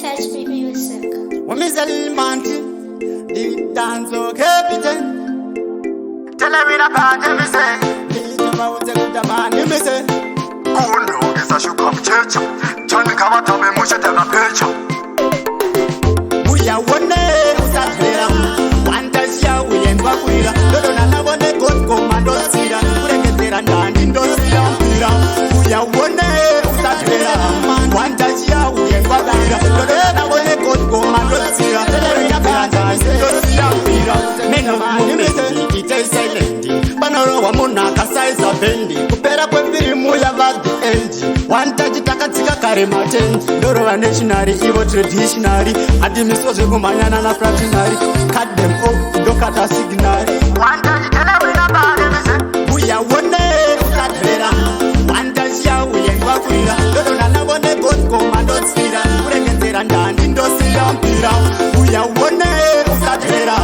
Touch Me Music. Womisel Manti, the dance of captain. Tell me the party, me say. The man, me say. Oh no, this I should come church. Johnny come out of me, musha tell a picture. We are one day, who's a player. One touch ya, we ain't walk with her. Don't know what they go and don't see her. We get there and down in those young people. We are one day, who's a player. One touch ya, we ain't walk with her. Don't know what they go and don't see her. We get there and down in those young people. Men of movement, it is silent. Panoro wa muna kasaisa bendi. Kupera kwe filimu ya vadi endi. Wantaji takatika kare matendi. Doro wa nationary, ivo traditionary. Adi miswaze kumanyana na fraternary. Cut them off, dokata signary. Wantaji tell me the party, me say. Uya wone utatera. Wantaji ya uyengwa kuira. Doro na nabone kotko mandosira. Urekenzera ndani ndosira mpira. Uya wone utatera.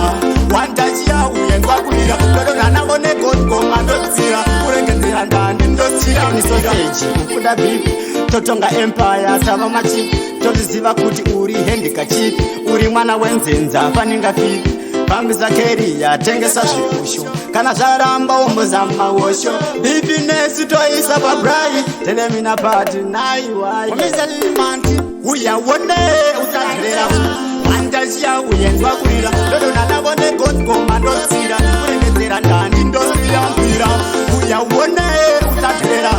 Wantaji ya uyengwa kuira. Doro na nabone kotko mandosira. Urekenzera ndani ndosira ni sausage. Ukuda beef. Totonga empire sava machipi. Toziziva kuti uri handika chipi. Uri mwana wenzenza faninga fipi. Pambisa keria tengesa zvikusho. Kana zvaramba womboza mawosho. Bibinesi toisa pabrai. Telemina pati naiwai. Womisel Manti, uya wone utatera. Wantasia uyenzwa kurira. Dodo nanabone kotko mandosira. Urengezera ndani ndosira mpira. Uya wone utatera.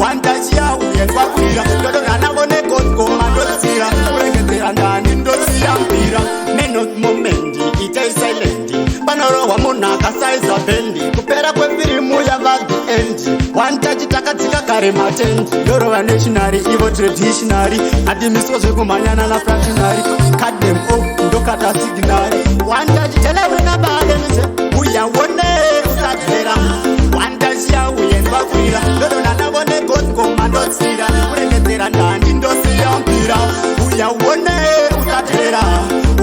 Wantasia uyenzwa kurira. Dodo nanabone kotko mandosira. Urengezera ndani ndosira mpira. Men of moment, it is silent. Panoro wa muna kasaisa bendi. Kupera kwe filimu ya vadi endi. Wantaji takatika kare matendi. Doro wa nationary, ivo traditionary. Adi miswaze kumanyana na fraternary. Cut them off, ndokata signary. Wantaji telewe na baade mise. Uya wone utatera. Wantaji ya uyendwa kuira. Doro na nabone kotko mandosira. Ureketera ndani ndosira mpira. Uya wone utatera.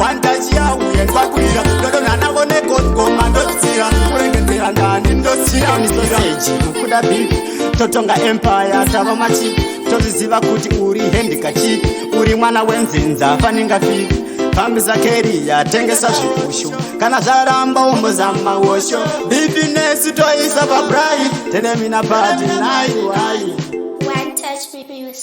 Wantaji ya uyendwa kuira. Doro na nabone kotko mandosira. Ureketera ndani ndosira ni sausage. Ukuda beef. Totonga empire sava machipi. Toziziva kuti uri handika chipi. Uri mwana wenzenza faninga fipi. Pambisa keria tengesa zvikusho. Kana zvaramba womboza mawosho. Bibinesi toisa pabrai. Telemina pati naiwai. One Touch Me Music.